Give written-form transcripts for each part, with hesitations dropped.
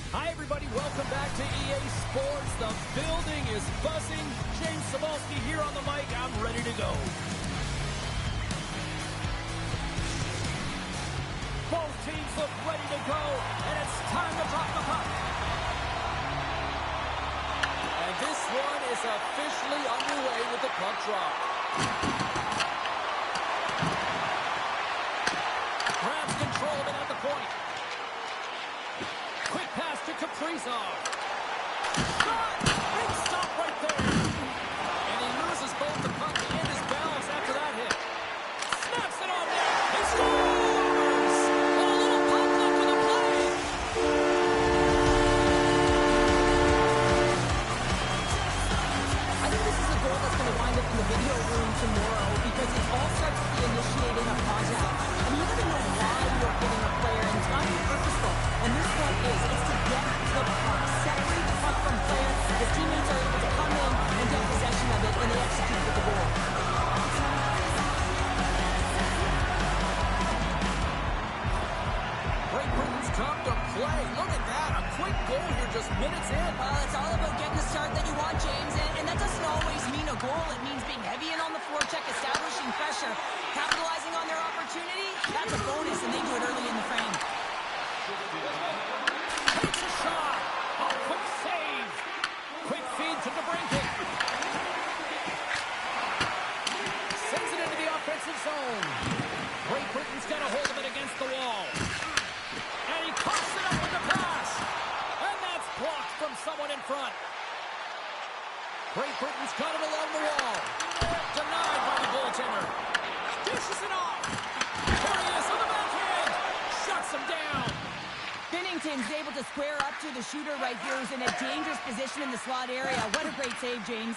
Hi, everybody. Welcome back to EA Sports. The building is buzzing. James Cebulski here on the mic. I'm ready to go. Both teams look ready to go, and it's time to drop the puck. And this one is officially underway with the puck drop. Grabs control of it at the point. Quick pass to Kaprizov. Shot! Big stop right there. And he loses both the puck and his balance after that hit. Snaps it on net. He scores! Oh, a little puck luck for the play. I think this is a goal that's going to wind up in the video room tomorrow because it all starts with the initiating of contact. And you got to know why you're hitting a player, and it's got to be purposeful. And this one is, it's to get the puck, separate the puck from player. His teammates are able to come in and get possession of it, and they execute with the goal. Great Britain's dropped a play. Look at that. A quick goal here just minutes in. Well, it's all about getting the start that you want, James, and that doesn't always mean a goal. It means being heavy in on the forecheck, establishing pressure, capitalizing on their opportunity. That's a bonus, and they do it early in the frame. Takes a shot. Oh, quick save. Quick feed to DeBrincat. Sends it into the offensive zone. Great Britain's got a hold of it against the wall. And he coughs it up with the pass. And that's blocked from someone in front. Great Britain's got it along the wall. Denied by the goaltender. Dishes it off. There he is on the backhand. Shuts him down. Binnington's able to square up to the shooter right here, who's in a dangerous position in the slot area. What a great save, James.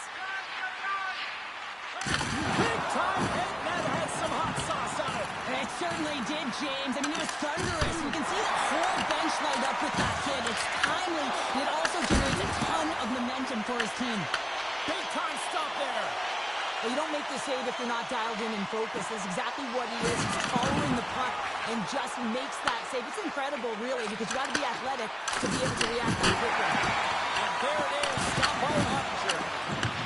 Big time hit. That had some hot sauce on it. It certainly did, James. I mean, it was thunderous. You can see the whole bench light up with that hit. It's timely, and it also generates a ton of momentum for his team. Big time stop there. Well, you don't make the save if you're not dialed in and focused. That's exactly what he is. He's following the puck and just makes that save. It's incredible, really, because you got to be athletic to be able to react that quickly. And there it is. Stop by Ottinger.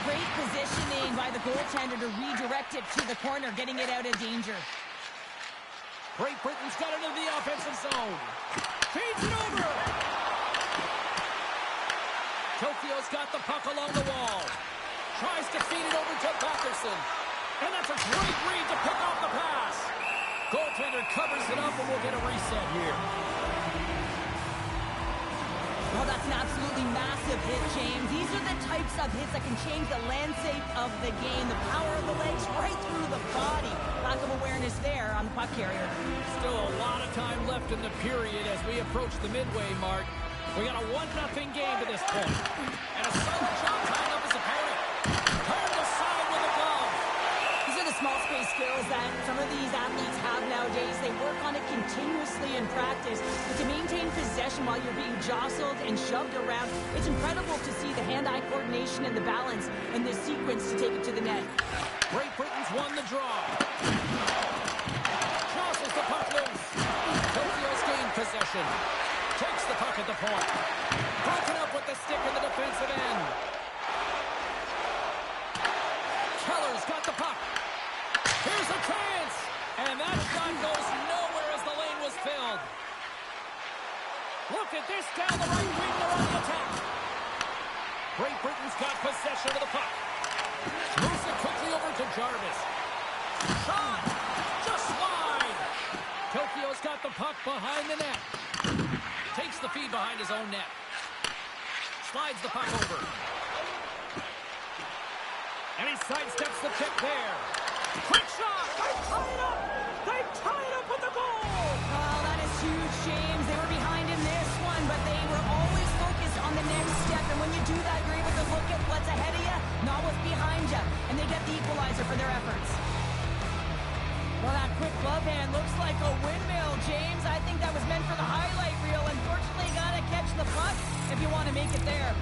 Great positioning by the goaltender to redirect it to the corner, getting it out of danger. Great Britain's got it into the offensive zone. Feeds it over. Tokyo's got the puck along the wall. Tries to feed it over to Patterson. And that's a great read to pick off the pass. Goaltender covers it up, and we'll get a reset here. Well, that's an absolutely massive hit, James. These are the types of hits that can change the landscape of the game. The power of the legs right through the body. Lack of awareness there on the puck carrier. Still a lot of time left in the period as we approach the midway mark. We got a 1-0 game to this point. And a solid job tying up his opponent. Turned aside with a glove. These are the small space skills that some of these athletes have nowadays. They work on it continuously in practice. But to maintain possession while you're being jostled and shoved around, it's incredible to see the hand-eye coordination and the balance in this sequence to take it to the net. Great Britain's won the draw. Jostles the puck loose. Tokyo's gained possession. Takes the puck at the point. Broken up with the stick in the defensive end. Keller's got the puck. Here's a chance. And that shot goes nowhere as the lane was filled. Look at this down the right wing. They're on the attack. Great Britain's got possession of the puck. Moves it quickly over to Jarvis. Shot! Just wide! Tokyo's got the puck behind the net. Takes the feed behind his own net. Slides the puck over. And he sidesteps the check there. Quick shot! They tie it up! They tie it up with the goal! Oh, that is huge, James. They were behind in this one, but they were always focused on the next step. And when you do that, you're able to look at what's ahead of you, not what's behind you. And they get the equalizer for their efforts. Well, that quick glove hand looks like a windmill, James. I think that was meant for the highlight reel. Unfortunately, got to catch the puck if you want to make it there.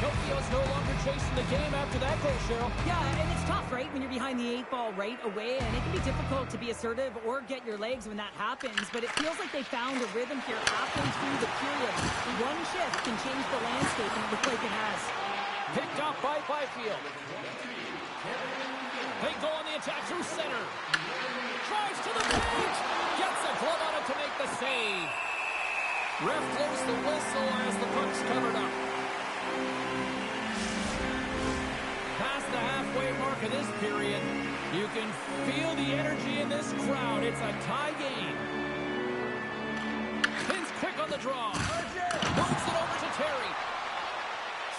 Tokyo's no longer chasing the game after that goal, Cheryl. Yeah, and it's tough, right, when you're behind the 8 ball right away, and it can be difficult to be assertive or get your legs when that happens, but it feels like they found a rhythm here halfway through the period. One shift can change the landscape, and it looks like it has. Picked off by Byfield. They go on the attack through center. Drives to the paint. Gets a glove on it to make the save. Ref blows the whistle as the puck's covered up. Past the halfway mark of this period, you can feel the energy in this crowd. It's a tie game. Spins quick on the draw. Moves it over to Terry.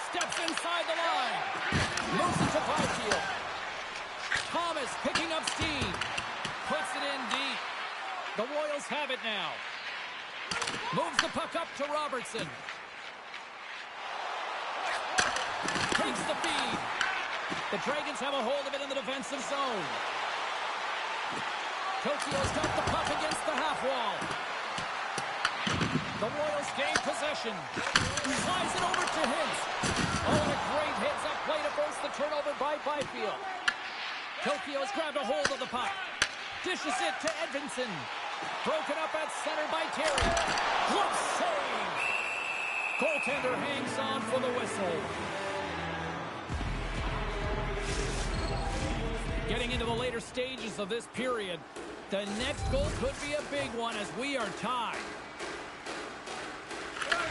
Steps inside the line. Moves it to Byfield. Thomas picking up steam. Puts it in deep. The Royals have it now. Moves the puck up to Robertson. Takes the feed. The Dragons have a hold of it in the defensive zone. Tokyo's got the puck against the half wall. The Royals gain possession. Slides it over to Hintz. Oh, and a great hits-up play to force the turnover by Byfield. Tokyo's grabbed a hold of the puck. Dishes it to Edvinson. Broken up at center by Terry. Glove save. Goaltender hangs on for the whistle. Getting into the later stages of this period, the next goal could be a big one as we are tied.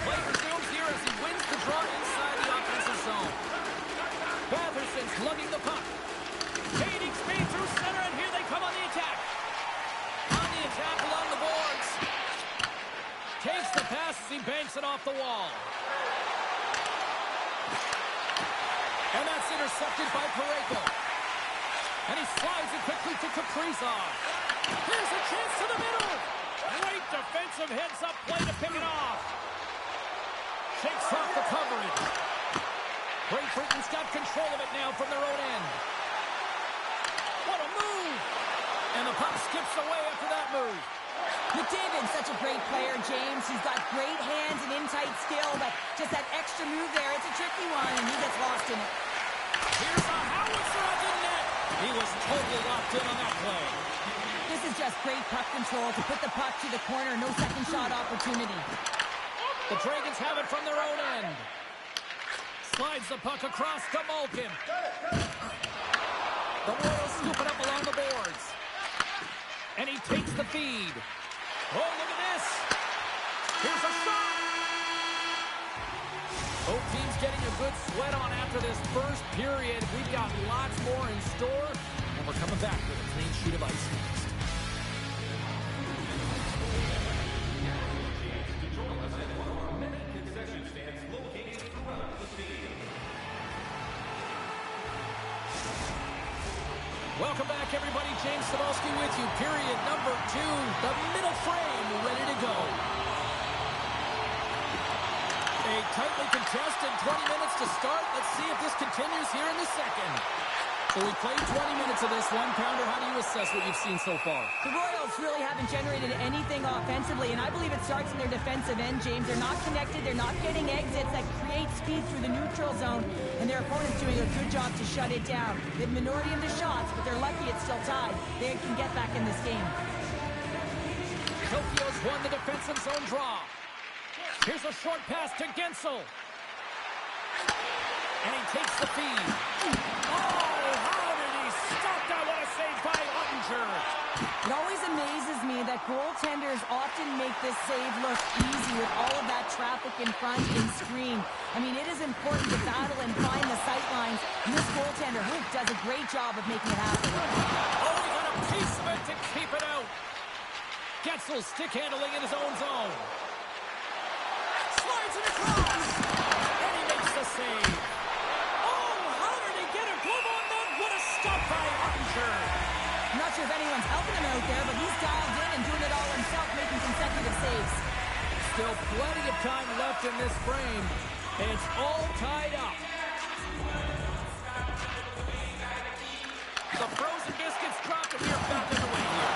Play resumes here as he wins the draw inside the offensive zone. Batherson's lugging the puck. Gaining speed through center, and here they come on the attack. On the attack along the boards. Takes the pass as he banks it off the wall. And that's intercepted by Parayko. And he slides it quickly to Kaprizov. Here's a chance to the middle. Great defensive heads-up play to pick it off. Shakes off the coverage. Great Britain's got control of it now from their own end. What a move! And the puck skips away after that move. McDavid's such a great player, James. He's got great hands and in-tight skill, but just that extra move there, it's a tricky one, and he gets lost in it. Here's a howitzer on the net. He was totally locked in on that play. This is just great puck control to put the puck to the corner. No second shot opportunity. The Dragons have it from their own end. Slides the puck across to Malkin. The Royals scoop it up along the boards. And he takes the feed. Oh, look at this. Here's a shot. Both teams getting a good sweat on after this first period. We've got lots more in store, and we're coming back with a clean sheet of ice next. Welcome back, everybody. James Cebulski with you. Period number 2. The middle frame ready to go. A tightly contested 20 minutes to start. Let's see if this continues here in the second. So we played 20 minutes of this one. Pounder, how do you assess what you've seen so far? The Royals really haven't generated anything offensively, and I believe it starts in their defensive end, James. They're not connected. They're not getting exits that create speed through the neutral zone, and their opponent's doing a good job to shut it down. They have minority of the shots, but they're lucky it's still tied. They can get back in this game. Tokyo's won the defensive zone draw. Here's a short pass to Gensel. And he takes the feed. Oh, how did he stop that? What a save by Ottinger. It always amazes me that goaltenders often make this save look easy with all of that traffic in front and screen. I mean, it is important to battle and find the sight lines. And this goaltender, Hook, does a great job of making it happen. Oh, he got a piece of it to keep it out. Gensel stick handling in his own zone. Slides it across. And he makes the save. Oh, how did he get a glove on that? What a stop by Ottinger. I'm not sure if anyone's helping him out there, but he's dialed in and doing it all himself, making consecutive saves. Still plenty of time left in this frame. It's all tied up. The frozen biscuits dropped, and we're back in the way here.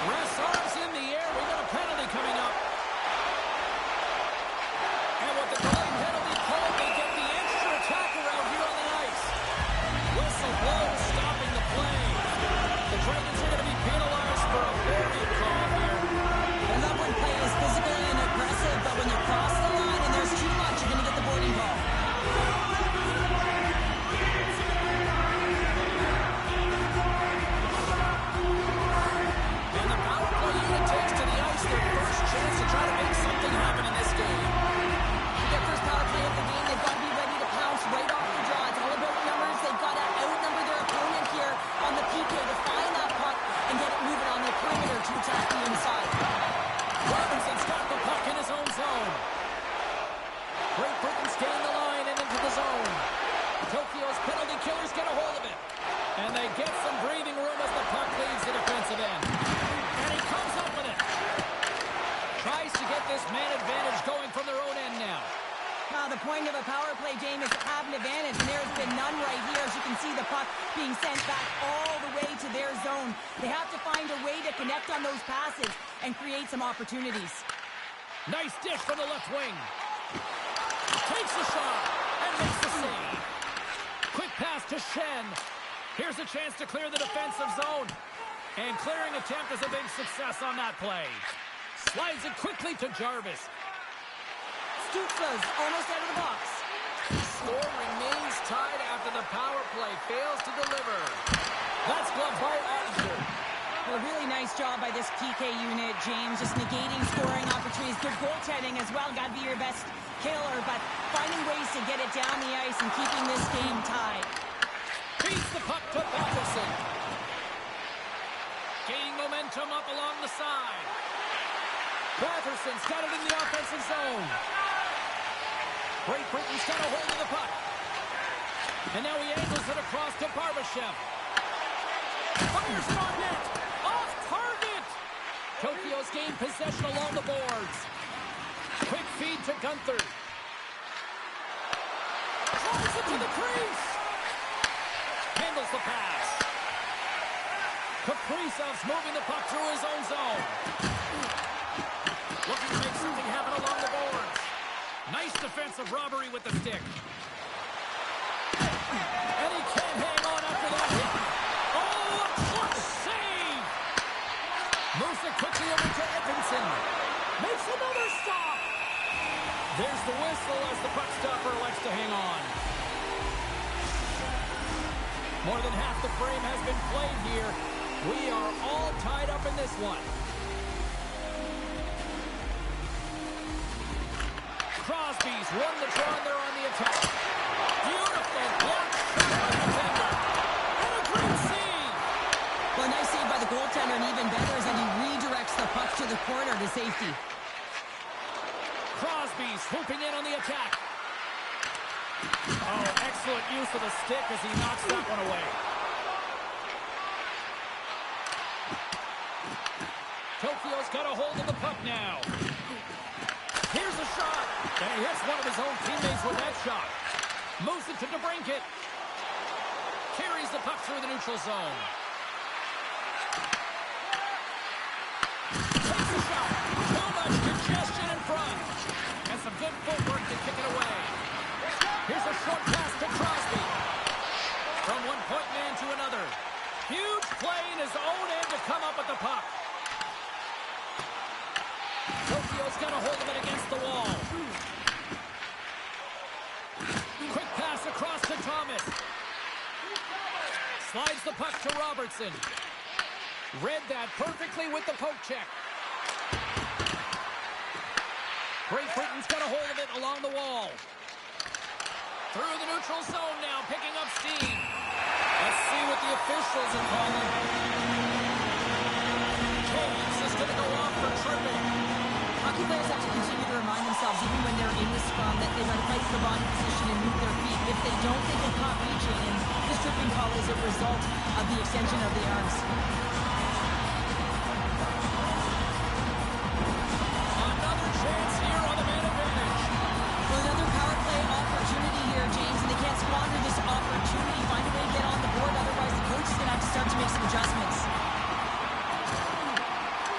Rassar's in the air. We got a penalty coming up. And with the goalie penalty called, they get the Great Britain's gained the line and into the zone. Tokyo's penalty killers get a hold of it. And they get some breathing room as the puck leaves the defensive end. And he comes up with it. Tries to get this man advantage going from their own end now. Now, the point of a power play game is to have an advantage, and there has been none right here. As you can see, the puck being sent back all the way to their zone. They have to find a way to connect on those passes and create some opportunities. Nice dish from the left wing. Takes the shot and makes the save. Quick pass to Shen. Here's a chance to clear the defensive zone. And clearing attempt is a big success on that play. Slides it quickly to Jarvis. Stutzla's almost out of the box. Score remains tied after the power play fails to deliver. That's gloved by Osler. Well, a really nice job by this PK unit, James. Just negating scoring opportunities. Good goaltending as well. Got to be your best killer, but finding ways to get it down the ice and keeping this game tied. Feeds the puck to Batherson. Gaining momentum up along the side. Batherson's got it in the offensive zone. Great Britain's got a hold of the puck. And now he angles it across to Barbashev. Fires it on net. Off target. Tokyo's gained possession along the boards. Quick feed to Gunther. Drives it to the crease. Handles the pass. Kaprizov's moving the puck through his own zone. Looking to make something happen along the boards. Nice defensive robbery with the stick. And he can't hang on after that hit. Oh, a clutch save! Moves it quickly over to Edmondson. Makes another stop. There's the whistle as the puck stopper likes to hang on. More than half the frame has been played here. We are all tied up in this one. Crosby's won the draw and they're on the attack. Beautiful block shot by the defender. And a great save. Well, nice save by the goaltender, and even better is that he redirects the puck to the corner to safety. Crosby's swooping in on the attack. Oh, excellent use of the stick as he knocks that one away. Tokyo's got a hold of the puck now. Here's a shot. And he hits one of his own teammates with that shot. Moves it to DeBrincat. Carries the puck through the neutral zone. Takes a shot. Too much congestion in front. And some good footwork to kick it away. Here's a short pass to Crosby. From one point man to another. Huge play in his own end to come up with the puck. Tokyo's got a hold of it against the wall. Quick pass across to Thomas. Slides the puck to Robertson. Read that perfectly with the poke check. Great Britain's got a hold of it along the wall. Through the neutral zone now, picking up steam. Let's see what the officials are calling. Caves is going to go off for tripping. Hockey players have to continue to remind themselves, even when they're in the scrum, that they've got to fight for the body position and move their feet. If they don't, they get caught reaching, and this tripping call is a result of the extension of the arms. Another chance here on the man advantage. Well, another power play opportunity here, James, and they can't squander this opportunity. Find a way to get on the board, otherwise the coach is going to have to start to make some adjustments.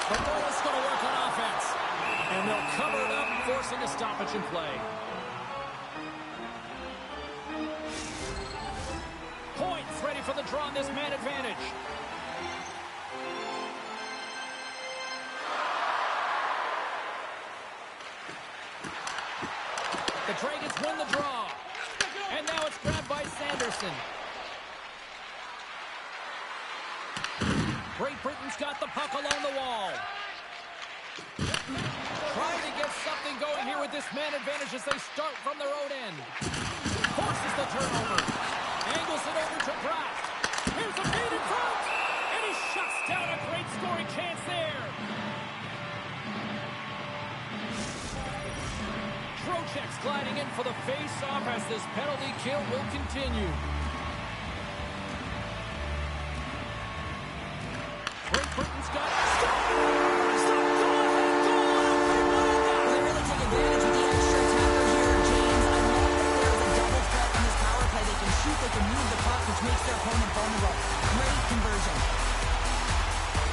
The goal's going to work on offense. And they'll cover it up, forcing a stoppage in play. Points ready for the draw on this man advantage. The Dragons win the draw. And now it's grabbed by Sanderson. Great Britain's got the puck along the wall. Trying to get something going here with this man advantage as they start from their own end. Forces the turnover. Angles it over to Bratt. Here's a feed in front. And he shuts down a great scoring chance there. Trocheck's gliding in for the face-off as this penalty kill will continue. Great Britain's got it. Stop! Go ahead, goal! Well, they really take advantage of the extra attacker here, James. I love that there's a double threat on this power play. They can shoot, they can move the puck, which makes their opponent vulnerable. Great conversion.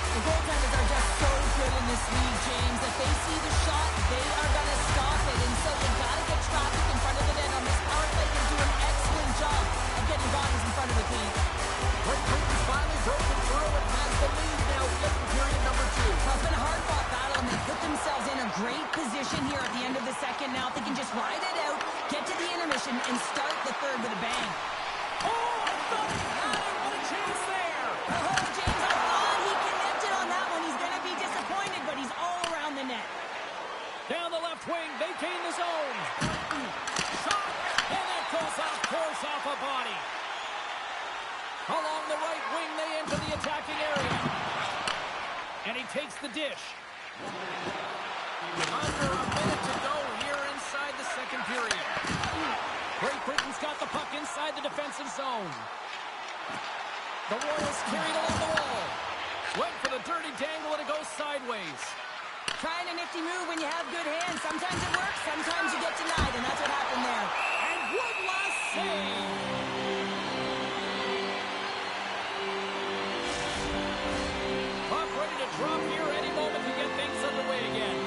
The goaltenders are just so good in this league, James. If they see the shot, they are going to stop it. And so you got to get traffic in front of the net on this power play. They do an excellent job of getting bodies in front of the team. Great Britain's finally broken through and has the lead now in period number 2. Well, it's been a hard-fought battle, and they put themselves in a great position here at the end of the second. Now, if they can just ride it out, get to the intermission, and start the third with a bang. Oh, I thought he had it. What a chance there. Oh, James, I thought he connected on that one. He's going to be disappointed, but he's all around the net. Down the left wing, they gain the zone. Shot, and that goes off course off a body. Along the right wing, they enter the attacking area. And he takes the dish. Under a minute to go here inside the second period. Great Britain's got the puck inside the defensive zone. The Royals carried along the wall. Went for the dirty dangle and it goes sideways. Trying a nifty move when you have good hands. Sometimes it works, sometimes you get denied, and that's what happened there. And one last save. Puck ready to drop here any moment to get things underway again.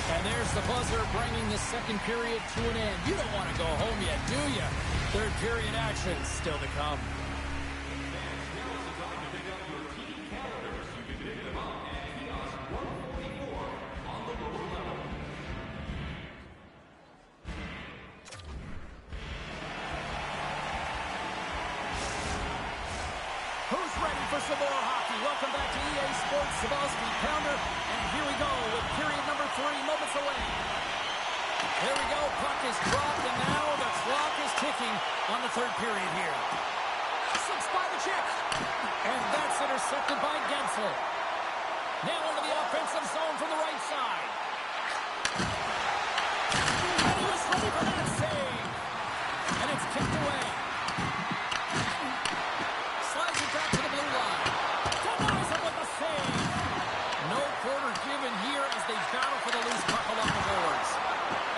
And there's the buzzer bringing the second period to an end. You don't want to go home yet, do you? Third period action still to come. Who's ready for some more hockey? Welcome back to EA Sports Sabalski Pounder. And here we go with period number 3, moments away. There we go, puck is dropped, and now the clock is ticking on the third period here. Slips by the check. And that's intercepted by Gensel. Now into the offensive zone from the right side. And he was ready for that save. And it's kicked away. Slides it back to the blue line. Denies him with the save. No quarter given here as they battle for the loose puck along the boards.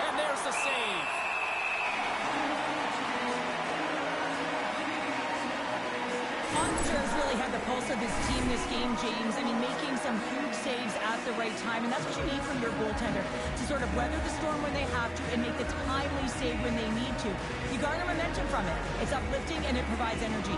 And there's the save. Monsters really had the pulse of this team this game, James. I mean, making some huge saves at the right time, and that's what you need from your goaltender, to sort of weather the storm when they have to and make the timely save when they need to. You garner momentum from it. It's uplifting and it provides energy.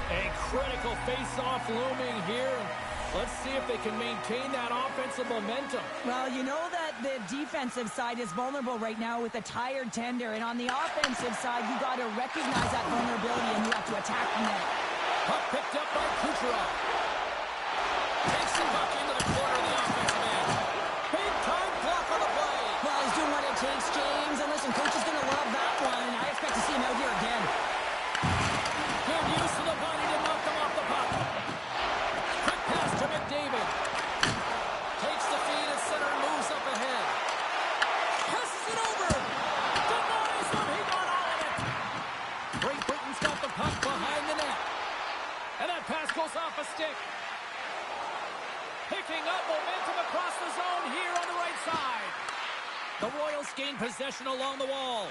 A critical face-off looming here. Let's see if they can maintain that offensive momentum. Well, you know that the defensive side is vulnerable right now with a tired tender, and on the offensive side, you got to recognize that vulnerability and you have to attack from there. Puck picked up by Kucherov. Takes him back into the corner of the offensive end. Big time block on the play. Well, he's doing what it takes, James, and listen, coach is going to love that one, and I expect to see him out here again. Good use of the body to knock them off the puck. Quick pass to McDavid. Takes the feed at center and moves up ahead. Passes it over. Denies him. He got all of it. Great Britain's got the puck behind the net. And that pass goes off a stick. Picking up momentum across the zone here on the right side. The Royals gain possession along the wall.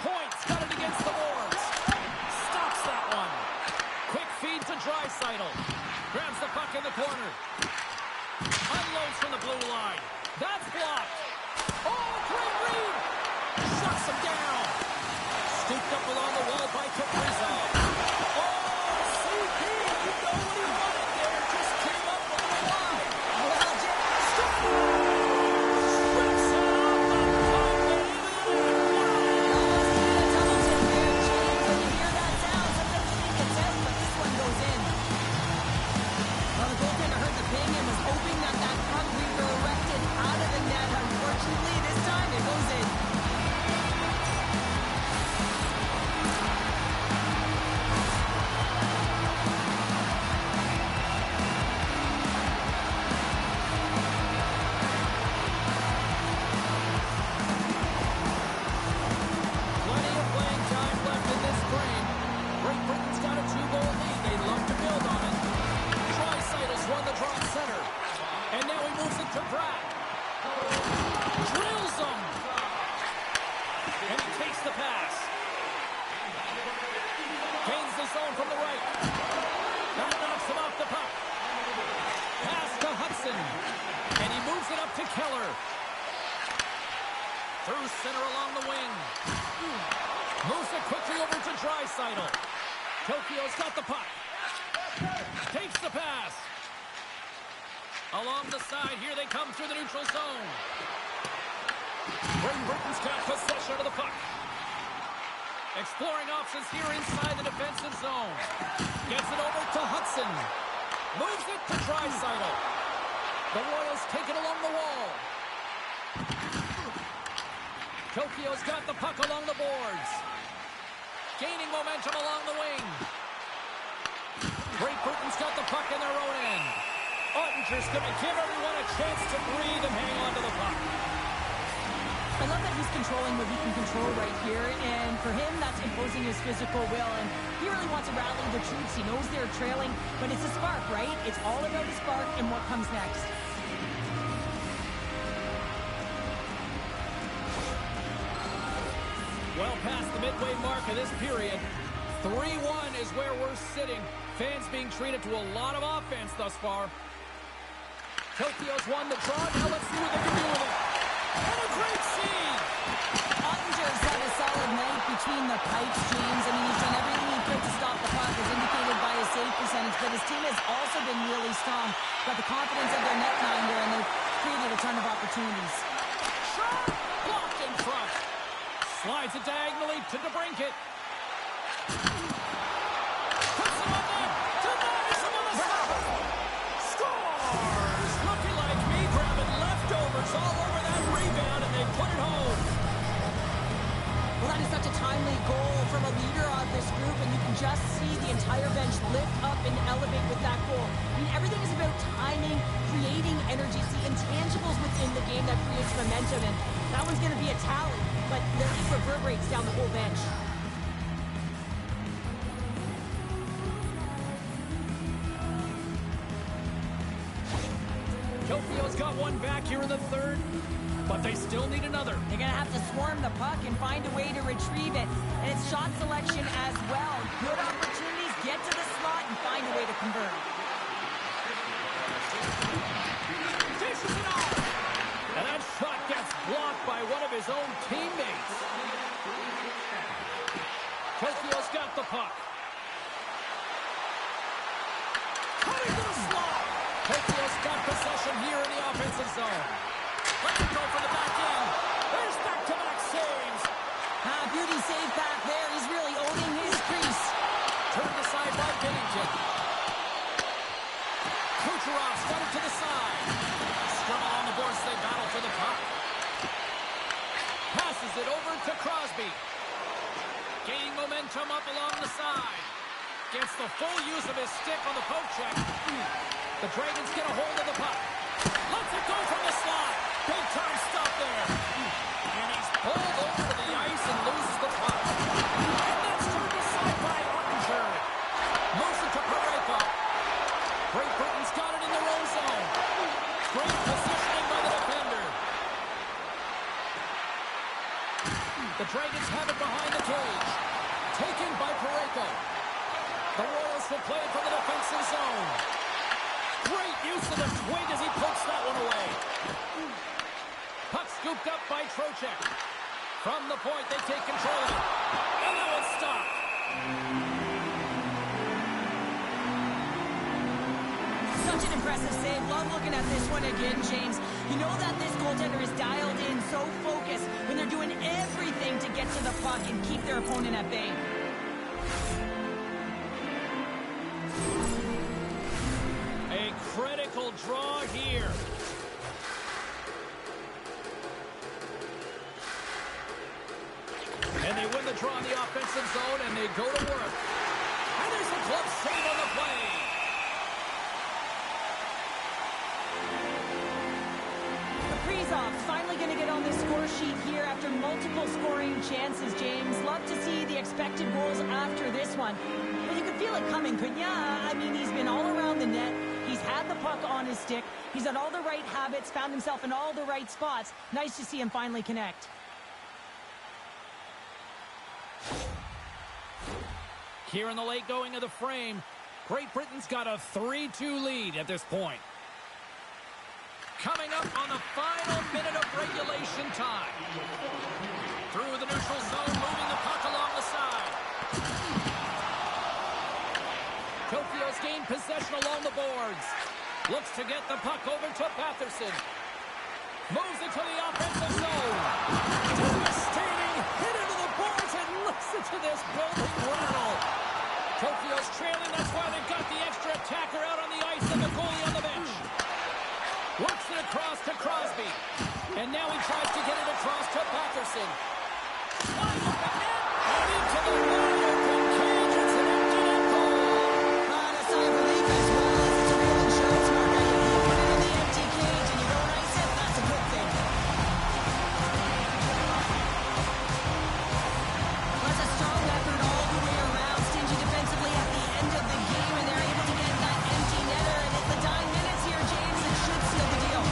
Points got it against the boards. Stops that one. Quick feed to Draisaitl. Grabs the puck in the corner. Unloads from the blue line. That's blocked. Oh, great read. Shuts him down. Scooped up along the wall by Kaprizov. Oh, CP, you know what he wanted there. Just came up with the line. Well, James, Strips it off the puck. almost did a double take there, James. When you hear that sound, sometimes you think it's out, but this one goes in. Well, the goaltender heard the ping and was hoping that that puck redirected out Through center along the wing. Moves it quickly over to Draisaitl. Tokyo's got the puck. Takes the pass. Along the side, here they come through the neutral zone. Great Britain's got possession of the puck. Exploring options here inside the defensive zone. Gets it over to Hudson. Moves it to Draisaitl. The Royals take it along the wall. Tokyo's got the puck along the boards. Gaining momentum along the wing. Great Britain's got the puck in their own end. Ottinger's going to give everyone a chance to breathe and hang on to the puck. I love that he's controlling what he can control right here, and for him, that's imposing his physical will, and he really wants to rally the troops. He knows they're trailing, but it's a spark, right? It's all about a spark and what comes next. Well past the midway mark of this period, 3-1 is where we're sitting. Fans being treated to a lot of offense thus far. Tokyo's won the draw. Now let's see what they can do with it. And a great save! Ottinger's had a solid night between the pipes, James. I mean, he's done everything he could to stop the puck, as indicated by his save percentage, but his team has also been really strong. Got the confidence of their netminder, and they've created a ton of opportunities. Shot! Blocked in front. Slides it diagonally to DeBrincat. Puts it on net. Denies him on the stop. Scores! Looking like me grabbing leftovers all over that rebound, and they put it home. Well, that is such a timely goal from a leader of this group, and you can just see the entire bench lift up and elevate with that goal. I mean, everything is about timing, creating energy, see intangibles within the game that creates momentum, and that one's going to be a tally, but there is reverberates down the whole bench. Tokyo's got one back here in the third, but they still need another. They're going to have to swarm the puck and find a way to retrieve it. And it's shot selection as well. Good opportunities, get to the slot and find a way to convert. Dishes it off. And that shot gets blocked by one of his own teammates. Tokyo's got the puck. Cutting to the slot. Tokyo's got possession here in the offensive zone. Let's go for the back end. There's back-to-back saves. Beauty save back there. He's really owning his crease. Turned aside by Bennington. Kucherov's got it to the side. Scrum along the boards, they battle for the puck. Passes it over to Crosby. Gaining momentum up along the side. Gets the full use of his stick on the poke check. The Dragons get a hold of the puck. Lets it go from the slot. Big time stop there. And he's pulled over to the ice and loses the puck. And that's turned aside by Ottinger. Moves it to Pareko. Great Britain's got it in their own zone. Great positioning by the defender. The Dragons have it behind the cage. Taken by Pareko. The Royals will play it from the defensive zone. Great use of the twig as he pokes that one away. Puck scooped up by Trocheck. From the point, they take control of it. And that one's stopped. Such an impressive save. Love looking at this one again, James. You know that this goaltender is dialed in, so focused when they're doing everything to get to the puck and keep their opponent at bay. A critical draw here. And they win the draw in the offensive zone, and they go to work. And there's a glove save on the play. Kaprizov's finally going to get on the score sheet here after multiple scoring chances, James. Love to see the expected goals after this one. But you could feel it coming, couldn't ya? I mean, he's been all around the net. He's had the puck on his stick. He's had all the right habits, found himself in all the right spots. Nice to see him finally connect. Here in the late going of the frame, Great Britain's got a 3-2 lead at this point. Coming up on the final minute of regulation time. Looks to get the puck over to Batherson. Moves it to the offensive zone. Devastating hit into the boards, and listen to this building rattle. Tokyo's trailing. That's why they've got the extra attacker out on the ice and the goalie on the bench. Works it across to Crosby. And now he tries to get it across to Batherson. Wide open net. And into the wide open cage. It's an empty net goal. A sigh of relief as well as it's a real insurance mark. You put it in the empty cage and you don't ice it. That's a good thing. That's a strong effort all the way around. Stingy defensively at the end of the game, and they're able to get that empty netter. And it's the dying minutes here, James. It should seal the deal.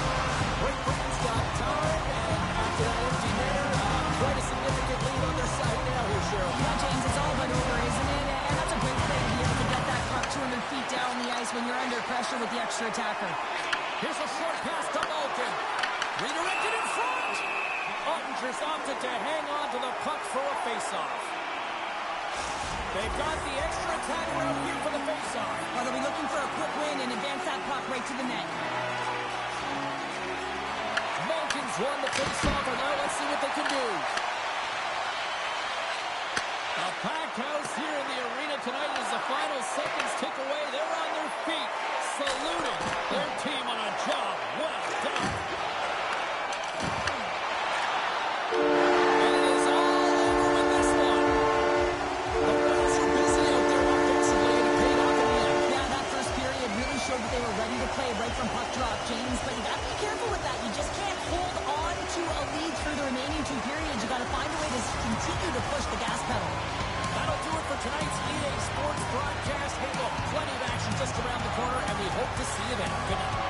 Great Britain's got time, and after that empty netter, quite a significant lead on their side now here, Cheryl. Yeah, James, it's all but over, isn't it? And that's a great play to be able to get that puck 200 feet down the ice when you're under pressure with the extra attacker. Here's a short pass to Malkin. Redirected in front. Ottinger's opted to hang on to the puck for a face-off. They've got the extra attacker out here for the face-off. Well, they'll be looking for a quick win and advance that puck right to the net. Malkin's won the face-off, and now let's see what they can do. A packed house here in the arena tonight as the final seconds tick away. They're on their feet, saluting their team on a job well done. And it is all over with this one. The Wales are busy out there offensively, and it paid off in the end. Yeah, that first period really showed that they were ready to play right from puck drop, James. But you got to be careful with that. You just can't hold on to a lead through the remaining two periods. You got to find a way to continue to push the gas pedal. That'll do it for tonight's EA Sports broadcast. Hey, look, plenty of action just around the corner, and we hope to see you then. Good night.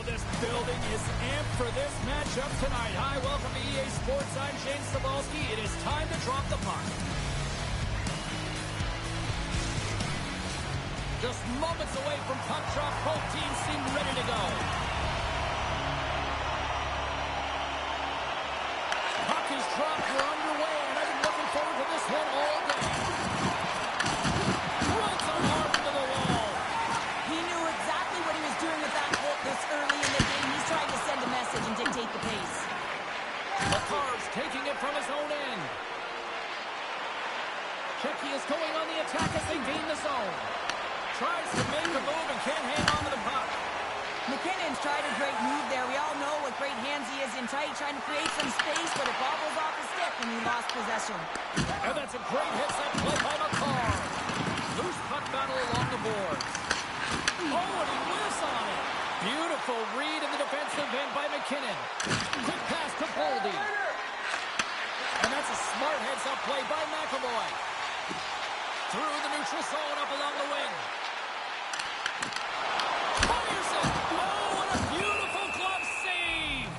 This building is amped for this matchup tonight. Hi, welcome to EA Sports. I'm James Cebulski. It is time to drop the puck. Just moments away from puck drop. Both teams seem ready to go. Puck is dropped. We're underway, and I've been looking forward to this one all day. Runs on hard into the wall. He knew exactly what he was doing with that hit this early in the game. He's trying to send a message and dictate the pace. Makar's taking it from his own end. Czechia is going on the attack as they gain the zone. Tries to make a move and can't hang on to the puck. McKinnon's tried a great move there. We all know what great hands he is in tight, trying to create some space, but it bobbles off his stick when he lost possession. And that's a great hit-set play by Makar. Loose puck battle along the boards. Oh, and he whiffs on it. Beautiful read in the defensive end by McKinnon. Quick pass to Boldy. And that's a smart heads-up play by McAvoy. Through the neutral zone, up along the wing. Fires it! Oh, what a beautiful glove save!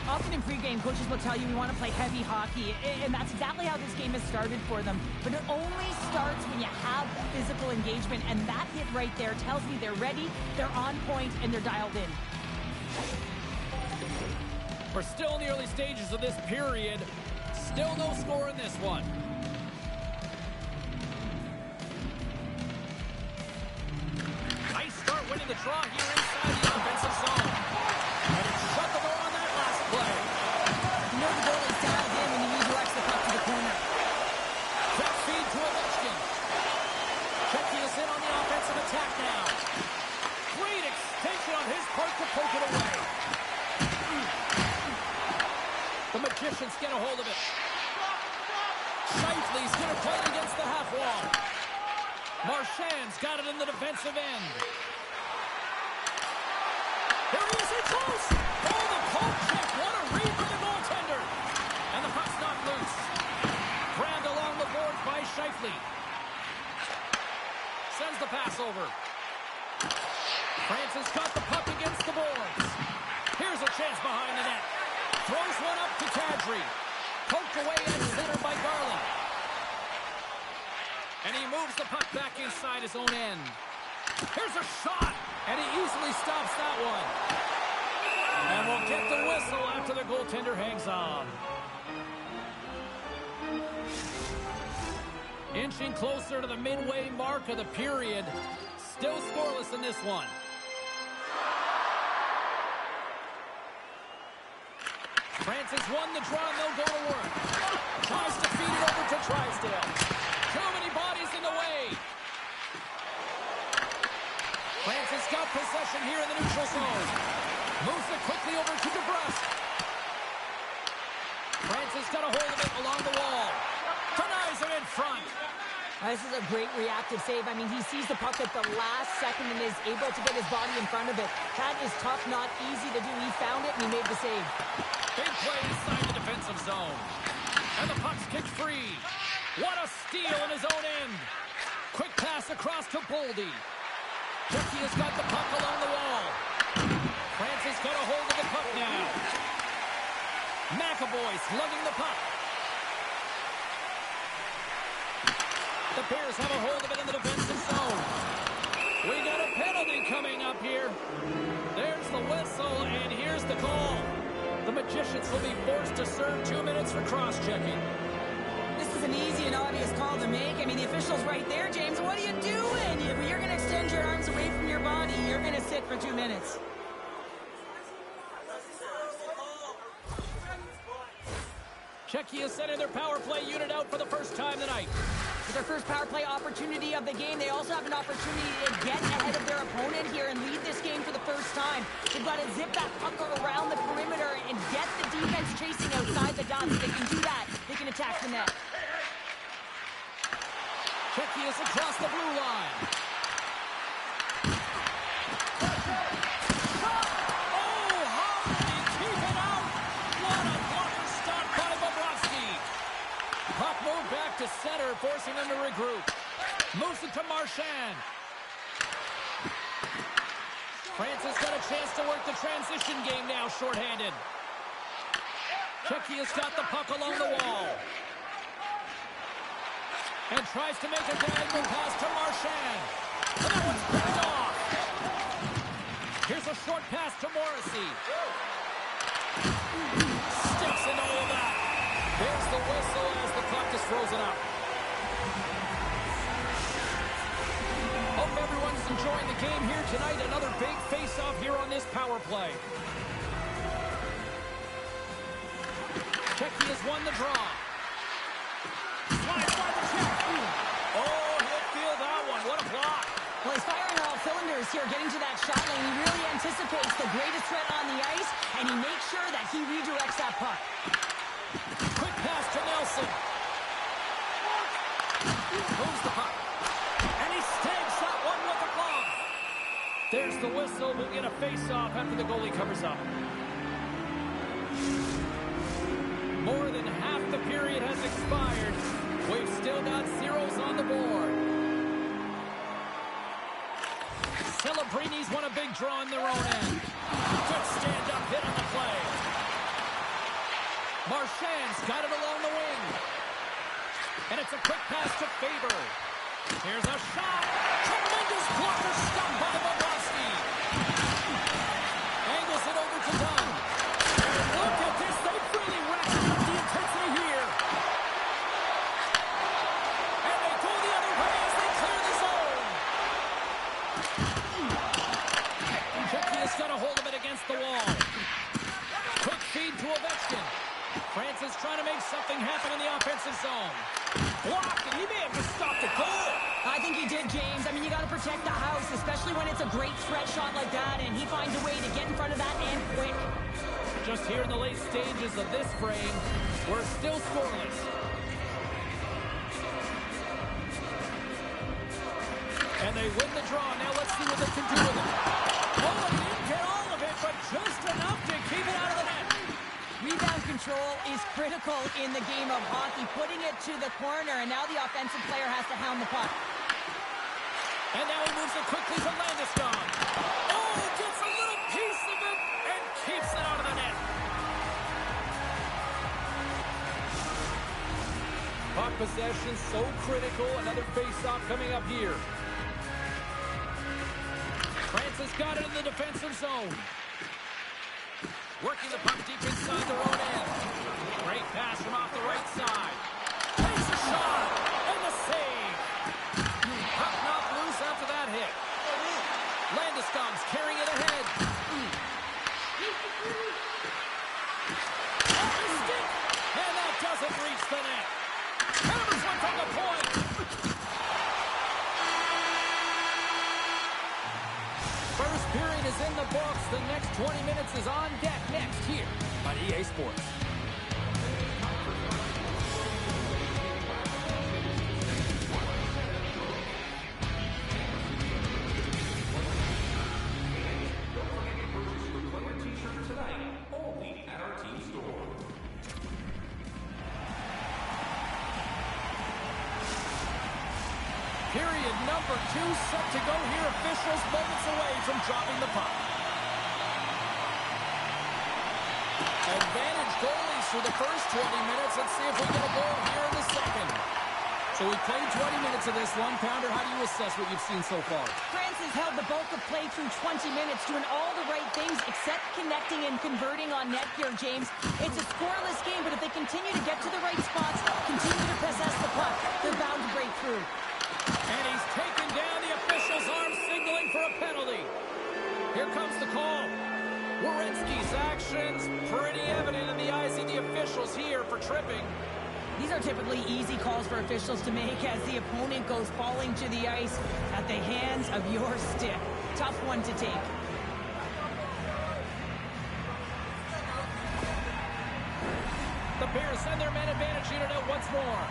Often in pregame, coaches will tell you we want to play heavy hockey, and that's exactly how this game has started for them. But it only starts when you have physical engagement, and that hit right there tells me they're ready, they're on point, and they're dialed in. We're still in the early stages of this period. Still no score in this one. draw here inside the offensive zone. And it shut the door on that last play. You know the goalie's dialed in when he redirects the puck to the corner. Quick feed to Ovechkin. Checking us in on the offensive attack now. Great extension on his part to poke it away. The Magicians get a hold of it. Shifley's going to play it against the half wall. Marchand's got it in the defensive end. Here he is, it's close. Oh, the poke check. What a read by the goaltender. And the puck's knocked loose. Grabbed along the boards by Shifley. Sends the pass over. Francis got the puck against the boards. Here's a chance behind the net. Throws one up to Kadri. Poked away at center by Garland. And he moves the puck back inside his own end. Here's a shot. And he easily stops that one. And we'll get the whistle after the goaltender hangs on. Inching closer to the midway mark of the period. Still scoreless in this one. Francis won the draw and they'll go to work. Tries to feed it over to Drysdale. Too many bodies in the way. Francis got possession here in the neutral zone. Moves it quickly over to DeBrusque. Francis got a hold of it along the wall. Denies him in front. This is a great reactive save. I mean, he sees the puck at the last second and is able to get his body in front of it. That is tough, not easy to do. He found it and he made the save. Big play inside the defensive zone. And the puck's kicked free. What a steal in his own end. Quick pass across to Boldy. Jackie has got the puck along the wall. Francis got a hold of the puck now. McAvoy slugging the puck. The Bears have a hold of it in the defensive zone. We got a penalty coming up here. There's the whistle, and here's the call. The Magicians will be forced to serve 2 minutes for cross-checking. This is an easy and obvious call to make. I mean, the official's right there, James. What are you doing? You're going to extend your arms away from your body. You're going to sit for 2 minutes. Czechia sending their power play unit out for the first time tonight. With their first power play opportunity of the game, they also have an opportunity to get ahead of their opponent here and lead this game for the first time. They've got to zip that puck around the perimeter and get the defense chasing outside the dots. If they can do that, they can attack the net. Czechia's across the blue line. Oh, how did he keep it out? What a blocker stop by Bobrovsky. Puck moved back to center, forcing them to regroup. Moves it to Marchand. Francis got a chance to work the transition game now, shorthanded. Czechia's got the puck along the wall. And tries to make a diagonal pass to Marchand. And that one's picked off. Here's a short pass to Morrissey. Sticks in all of that. There's the whistle as the puck is frozen up. Hope everyone's enjoying the game here tonight. Another big face-off here on this power play. Czechia has won the draw. Slides by the check. Oh, he'll feel that one. What a block. Well, he's firing on all cylinders here, getting to that shot lane. He really anticipates the greatest threat on the ice, and he makes sure that he redirects that puck. Quick pass to Nelson. Moves the puck. And he stabs that one with the glove. There's the whistle. We'll get a face-off after the goalie covers up. More than half the period has expired. We've still got zeros on the board. Celebrini's won a big draw in their own end. Good stand-up hit on the play. Marchand's got it along the wing. And it's a quick pass to Faber. Here's a shot. Tremendous blocker stop by Bobrovsky. Angles it over to Dunn. And look at this. They've really ratcheted up the intensity here. And they go the other way as they clear the zone. Francis got a hold of it against the wall. Quick feed to Ovechkin. Francis trying to make something happen in the offensive zone. Blocked, and he may have just stopped it cold. I think he did, James. I mean, you got to protect the house, especially when it's a great threat shot like that, and he finds a way to get in front of that and quick. Just here in the late stages of this frame, we're still scoreless. And they win the draw. Now let's see what they can do with it. Oh, he didn't get all of it, but just enough to keep it out of the net. Rebound control is critical in the game of hockey, putting it to the corner, and now the offensive player has to hound the puck. And now he moves it quickly to Landeskog. Oh, gets a little piece of it and keeps it out of the net. Puck possession so critical. Another face-off coming up here. Francis got it in the defensive zone. Working the puck deep inside their own end. Great pass from off the right side. Takes a shot, and the save. Puck knocked loose after that hit. Landeskog's carrying it ahead. Off the stick, and that doesn't reach the net. Hammers one from the point. First period is in the books. The next 20 minutes is on deck next here on EA Sports. Period number 2 set to go here. Officials moments away from dropping the puck. Advantage goalies for the first 20 minutes. Let's see if we get a goal here in the second. So we played 20 minutes of this one-pounder. How do you assess what you've seen so far? France has held the bulk of play through 20 minutes, doing all the right things except connecting and converting on net here, James. It's a scoreless game, but if they continue to get to the right spots, continue to possess the puck, they're bound to break through. And he's taken down. The official's arm signaling for a penalty. Here comes the call. Werenski's actions pretty evident in the eyes of the officials here for tripping. These are typically easy calls for officials to make as the opponent goes falling to the ice at the hands of your stick. Tough one to take. The Bears send their man advantage unit out once more.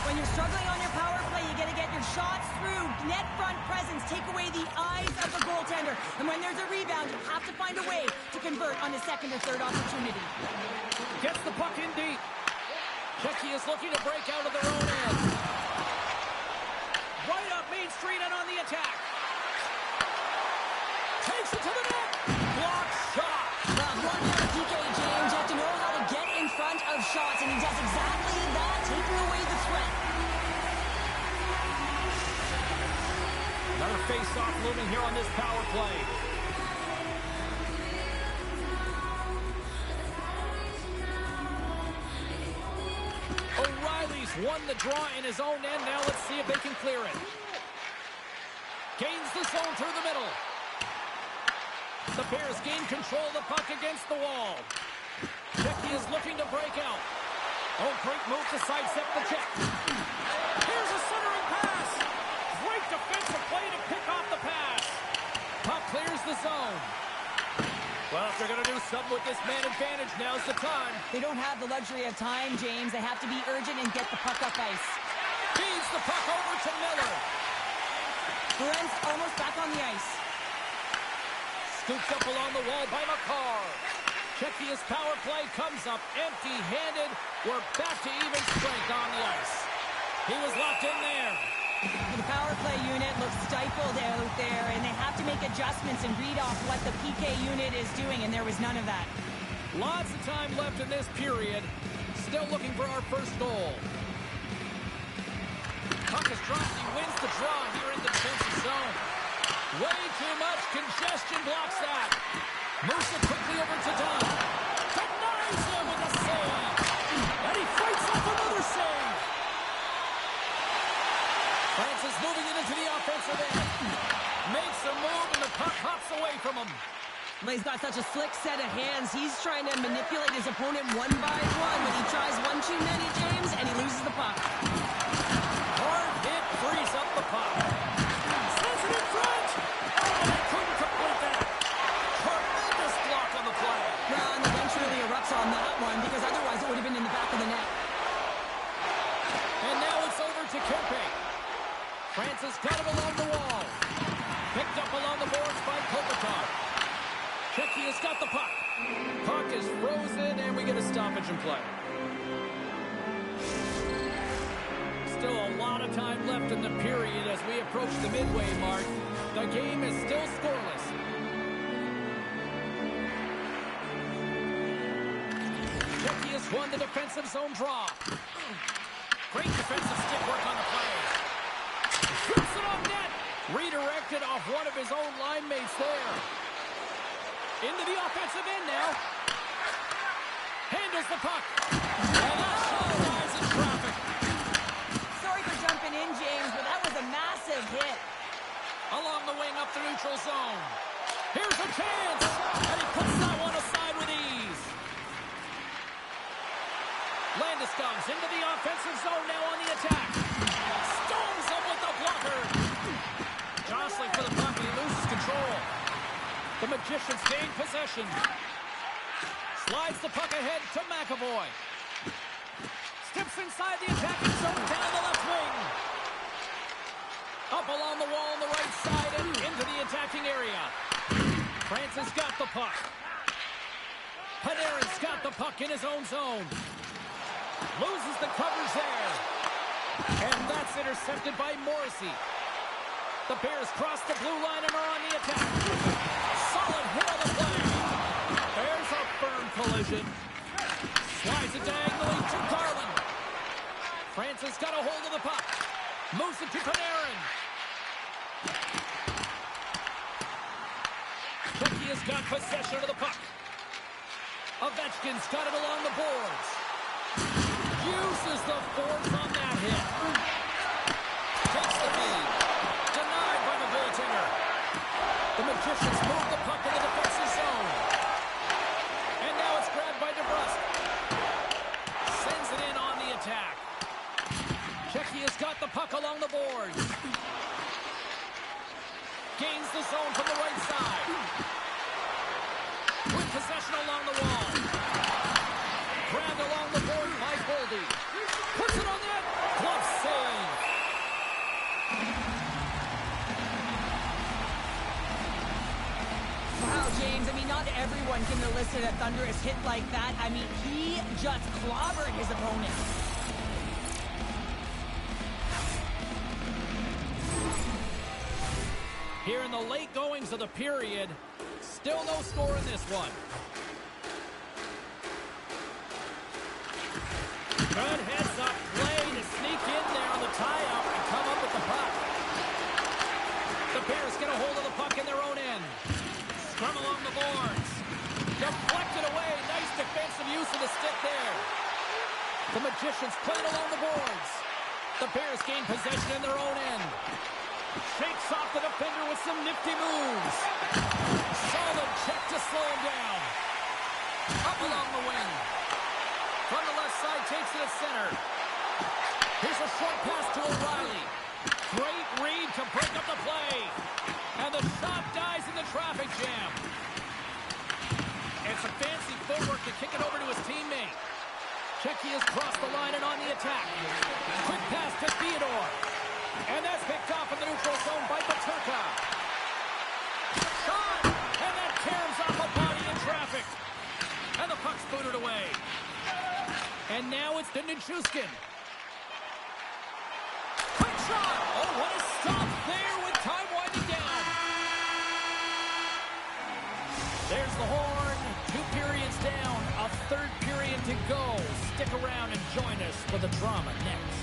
When you're struggling on your power play, you got to get your shots through. Net front presence, take away the eyes of the goaltender. And when there's a rebound, you have to find a way to convert on a second or third opportunity. Gets the puck in deep. Czechia is looking to break out of their own end. Right up Main Street and on the attack. Takes it to the net. Block shot. Well, you want to have a PK, James, you have to know how to get in front of shots, and he does exactly that, taking away the threat. Another face-off looming here on this power play. O'Reilly's won the draw in his own end. Now let's see if they can clear it. Gains the zone through the middle. The Bears gain control of the puck against the wall. Czechia is looking to break out. Oh, great move to sidestep the check. Here's a centering pass. Great defensive play to pick off the pass. Puck clears the zone. Well, if they're going to do something with this man advantage, now's the time. They don't have the luxury of time, James. They have to be urgent and get the puck up ice. Feeds the puck over to Miller. Brent's almost back on the ice. Scooped up along the wall by McCarr. Czechia's power play comes up empty-handed. We're back to even strength on the ice. He was locked in there. The power play unit looks stifled out there, and they have to make adjustments and read off what the PK unit is doing, and there was none of that. Lots of time left in this period. Still looking for our first goal. Puck is dropped. He wins the draw here in the defensive zone. Way too much congestion blocks that. Moves it quickly over to Dunn. Denies him with a save. And he fights off another save. Francis moving it into the offensive end. Makes a move and the puck hops away from him. But he's got such a slick set of hands. He's trying to manipulate his opponent one by one, but he tries one too many, James, and he loses the puck. Hard hit frees up the puck. Sends it in front. Oh, they couldn't complete that. Tremendous block on the play. Well, and the bench really erupts on that one, because otherwise it would have been in the back of the net. And now it's over to Kempe. Francis got it along the wall. Picked up along the boards by Kopitar. Checky has got the puck. Puck is frozen, and we get a stoppage in play. Still a lot of time left in the period as we approach the midway mark. The game is still scoreless. Checky has won the defensive zone draw. Great defensive stick work on the play. Shoots it on net. Redirected off one of his own line mates there. Into the offensive end now. Handles the puck. And that shot lies in traffic. Sorry for jumping in, James, but that was a massive hit. Along the wing up the neutral zone. Here's a chance. And he puts that one aside with ease. Landis comes into the offensive zone now on the attack. Stones him with the blocker. Jostling for the puck, and he loses control. The Magicians gain possession. Slides the puck ahead to McAvoy. Steps inside the attacking zone down the left wing. Up along the wall on the right side and into the attacking area. Francis got the puck. Panarin's got the puck in his own zone. Loses the coverage there. And that's intercepted by Morrissey. The Bears cross the blue line and are on the attack. Solid hit on the play. There's a firm collision. Slides it diagonally to Garland. Francis got a hold of the puck. Moves it to Panarin. Checky has got possession of the puck. Ovechkin's got it along the boards. Uses the force on that hit. Takes the lead. Denied by the goaltender. The Magicians move the puck in the defensive zone. And now it's grabbed by DeBrusque. Sends it in on the attack. Checky has got the puck along the boards. Gains the zone from the right side. With possession along the wall. Grabbed along the board by Goldie. Puts it on net. Glove save. Wow, James, I mean, not everyone can elicit a thunderous hit like that. I mean, he just clobbered his opponent. Here in the late goings of the period, still no score in this one. Good heads-up play to sneak in there on the tie-up and come up with the puck. The Bears get a hold of the puck in their own end. Scrum along the boards. Deflected away. Nice defensive use of the stick there. The Magicians play it along the boards. The Bears gain possession in their own end. Shakes off the defender with some nifty moves. Solid check to slow him down. Up along the wing. From the left side, takes it at center. Here's a short pass to O'Reilly. Great read to break up the play. And the shot dies in the traffic jam. And some fancy footwork to kick it over to his teammate. Checky has crossed the line and on the attack. Quick pass to Theodore. And that's picked off in the neutral zone by Paterka. Shot! And that tears off a body in traffic. And the puck's booted away. And now it's to Nichushkin. Quick shot! Oh, what a stop there with time winding down. There's the horn. 2 periods down. A third period to go. Stick around and join us for the drama next.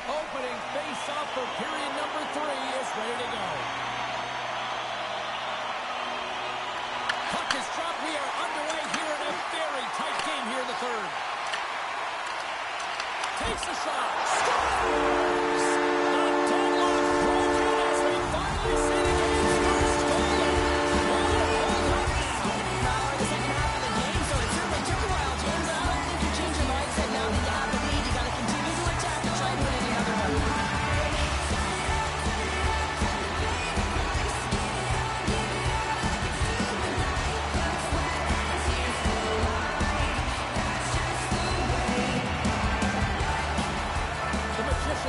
Opening face-off for period number 3 is ready to go. is dropped. We are underway here in a very tight game here in the third. Takes a shot. Scores! The deadlock broken as we finally see the game's first goal. Hold up now. Now we're in the second half of the game, so it certainly took a while, James. I don't think you change your mindset now that you have the lead. You got to continue to attack and try and win any other one.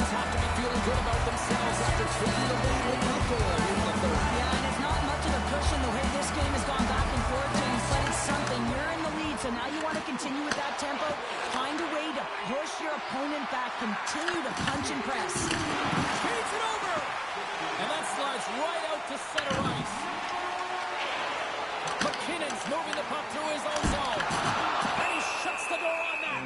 Have to be feeling good about themselves after taking the lead with that goal in the third. Yeah, and it's not much of a cushion the way this game has gone back and forth, James, but it's something. You're in the lead, so now you want to continue with that tempo. Find a way to push your opponent back. Continue to punch and press. Feeds it over! And that slides right out to center ice. McKinnon's moving the puck through his own zone. And he shuts the door on that.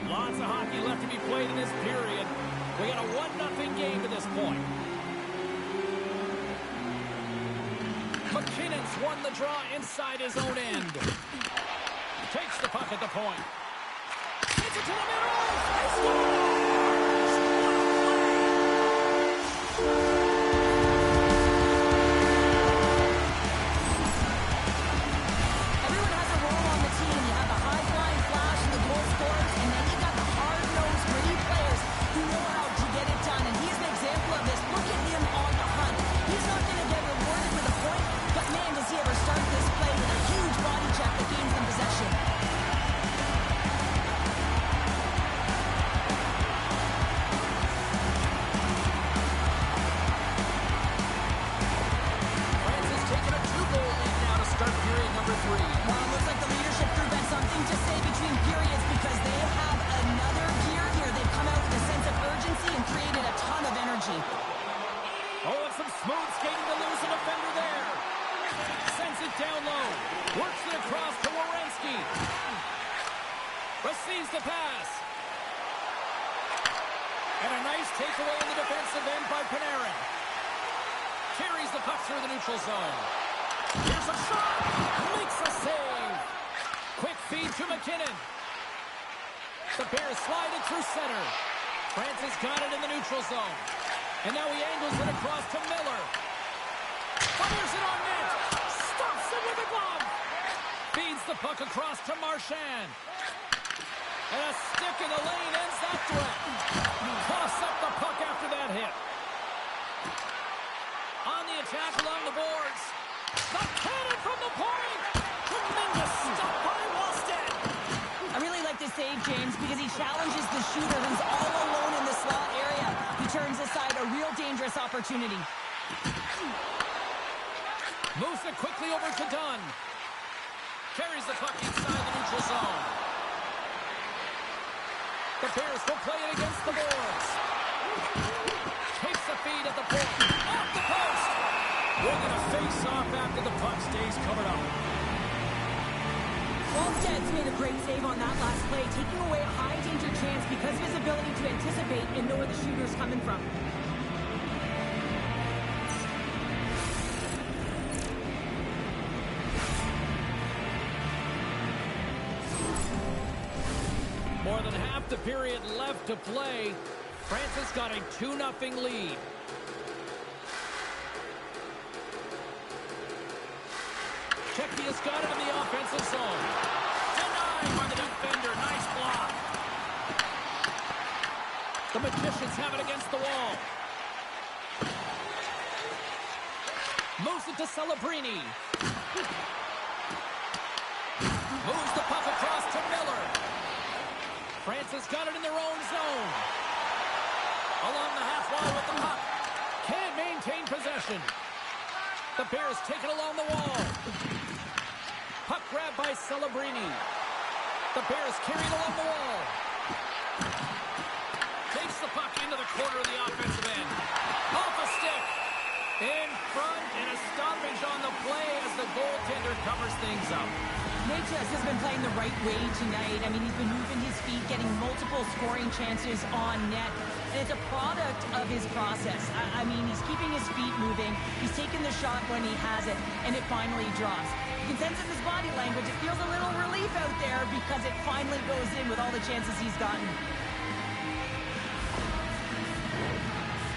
Lots of hockey left to be played in this period. We got a 1-0 game to this point. McKinnon's won the draw inside his own end. Takes the puck at the point. Gets it to the middle. He scores! Everyone has a role on the team. You have the high-flying flash and the goal scorers, and then you got the hard-nosed, gritty players who know how to get it done. And he's an example of this. Look at him on the hunt. He's not going to get rewarded with a point, but man, does he ever start this play with a huge body check that gains them possession. France has taken a 2-goal lead now to start period number 3. Well, it looks like the leadership group has something to say between periods because they have another gear here. They've come out with a sense of urgency and created a ton of energy. Oh, and some smooth skating to lose a defender there. Sends it down low. Works it across to Werenski. Receives the pass. And a nice takeaway in the defensive end by Panarin. Carries the puck through the neutral zone. Here's a shot. Makes a save. Quick feed to McKinnon. The Bears slide it through center. France has got it in the neutral zone. And now he angles it across to Miller. Fires it on net. Stops it with a glove. Feeds the puck across to Marchand. And a stick in the lane ends that threat. Toss up the puck after that hit. On the attack along the boards. The cannon from the point. Tremendous stop by Wallstedt. I really like this save, James, because he challenges the shooter who's all alone in the slot area. He turns aside a real dangerous opportunity. Moves it quickly over to Dunn. Carries the puck inside the neutral zone. The Bears will play it against the boards. Takes the feed at the point. Off the post. We're going to face off after the puck stays covered up. Wallstedt's made a great save on that last play, taking away a high-danger chance because of his ability to anticipate and know where the shooter's coming from. More than half the period left to play. France has got a 2-0 lead. Checky has got it in the offensive zone. Denied by the defender. Nice block. The Magicians have it against the wall. Moves it to Celebrini. Moves the puck across to Miller. France has got it in their own zone. Along the half wall with the puck. Can't maintain possession. The Bears take it along the wall. Puck grab by Celebrini. The Bears carry it along the wall. Takes the puck into the corner of the offensive end. Off a stick. In front, and a stoppage on the play as the goaltender covers things up. Natchez has been playing the right way tonight. I mean, he's been moving his feet, getting multiple scoring chances on net. And it's a product of his process. I mean, he's keeping his feet moving. He's taking the shot when he has it, and it finally drops. You can sense in his body language, it feels a little relief out there because it finally goes in with all the chances he's gotten.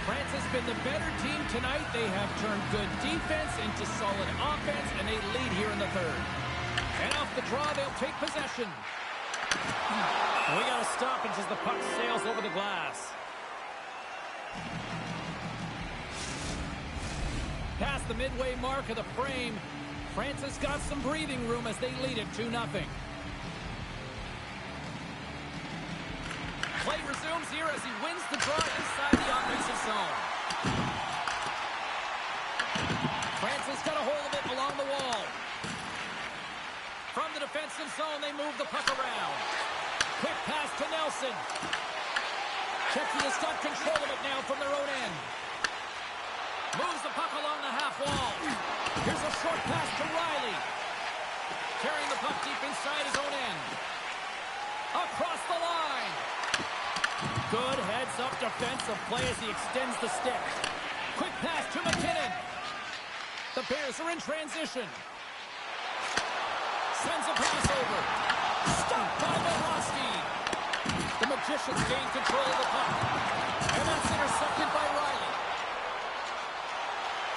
France has been the better team tonight. They have turned good defense into solid offense, and they lead here in the third. And off the draw, they'll take possession. We got a stoppage as the puck sails over the glass. Past the midway mark of the frame, France has got some breathing room as they lead it 2-0. Play resumes here as he wins the draw inside the offensive zone. France has got a hold of it along the wall. From the defensive zone, they move the puck around. Quick pass to Nelson. Czechia has got control of it now from their own end. Moves the puck along the half wall. Here's a short pass to Riley. Carrying the puck deep inside his own end. Across the line. Good heads-up defensive play as he extends the stick. Quick pass to McKinnon. The Bears are in transition. Sends a pass over. Stopped by Milwaukee. The Magicians gain control of the puck. And that's intercepted by Riley.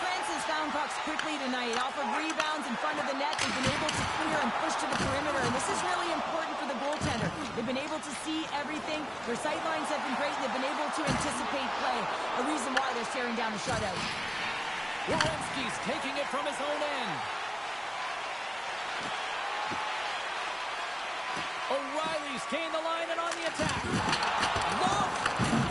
France has found pucks quickly tonight. Off of rebounds in front of the net, they've been able to clear and push to the perimeter. And this is really important for the goaltender. They've been able to see everything. Their sight lines have been great. They've been able to anticipate play. A reason why they're staring down the shutout. Werenski's taking it from his own end. O'Reilly's gained the line and on the attack. Look!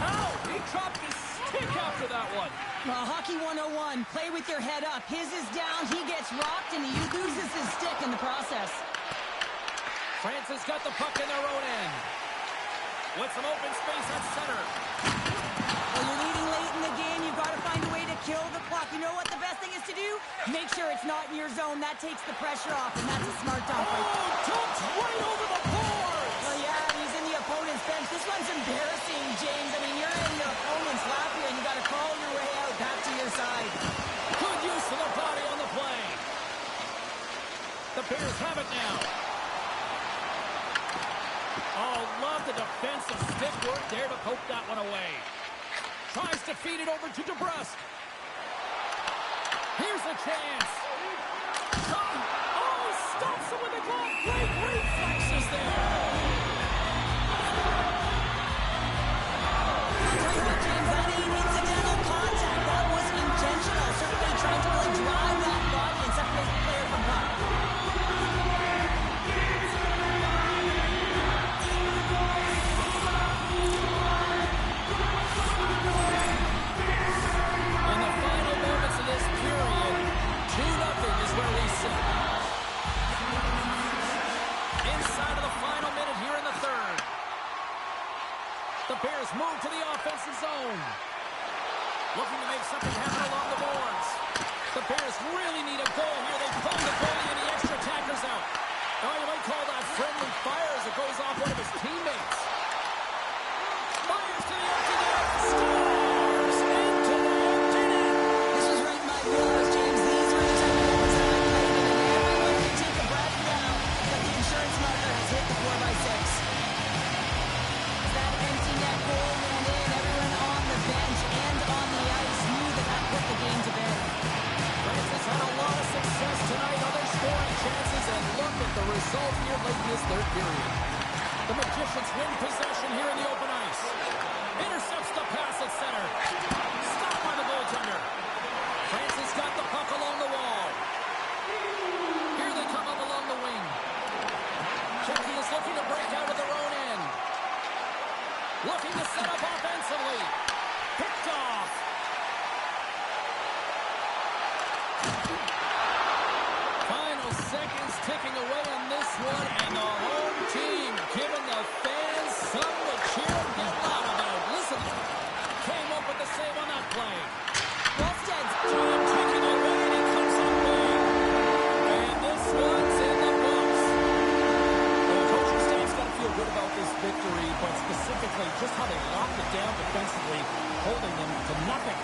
Ow! He dropped his stick after that one. Hockey 101. Play with your head up. His is down. He gets rocked, and he loses his stick in the process. France has got the puck in their own end. With some open space at center. Well, you're leading late in the game. You've got to find a way to kill the clock. You know what the best thing is to do? Make sure it's not in your zone. That takes the pressure off, and that's a smart dump. Dumps right over the boards! Well, yeah, he's in the opponent's bench. This one's embarrassing, James. I mean, you're in your opponent's lap here, and you got to crawl your way out back to your side. Good use of the body on the play. The Bears have it now. Oh, love the defensive stick work there to poke that one away. Tries to feed it over to DeBrusque. Here's a chance. Oh, stops him with a glove. Great reflexes there. James, that ain't incidental contact. That was intentional. Certainly trying to really drive that body and separate the player from puck. In the final moments of this period, 2-0 is where we sit. Inside of the final minute here in the third. The Bears move to the offensive zone. Looking to make something happen along the boards. The Bears really need a goal here. They pull the goalie and the extra attacker's out. Oh, you might call that friendly fire as it goes off one of his teammates. Fires to the empty net. Scores into the empty net. This was right in my wheelhouse, James. These are the type of moments that I played in, and everyone can take a breath now, but the insurance marker has hit the 4x6. As that empty net goal went in, everyone on the bench and on the ice knew that that put the game to bed. France has had a lot of success tonight on their scoring chances, and look at the result here late in this third period. The Magicians win possession here in the open ice. Intercepts the pass at center. Stopped by the goaltender. France has got the puck along the wall. Here they come up along the wing. Czechia is looking to break out of their own end. Looking to set up offensively. Picked off. Final seconds ticking away on this one, and the home team giving the fans something to cheer and get loud about. Listen, came up with the save on that play. Wallsted's Time taking away, and he comes up big. And this one's in the books. The coaching staff's got to feel good about this victory. but specifically just how they locked it down defensively, holding them to nothing.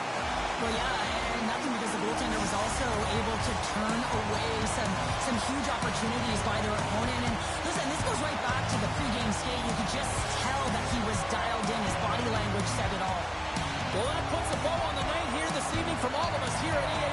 Well, yeah, and nothing because the goaltender was also able to turn away some huge opportunities by their opponent. And listen, this goes right back to the pregame skate. You could just tell that he was dialed in. His body language said it all. Well, that puts a bow on the night here this evening from all of us here at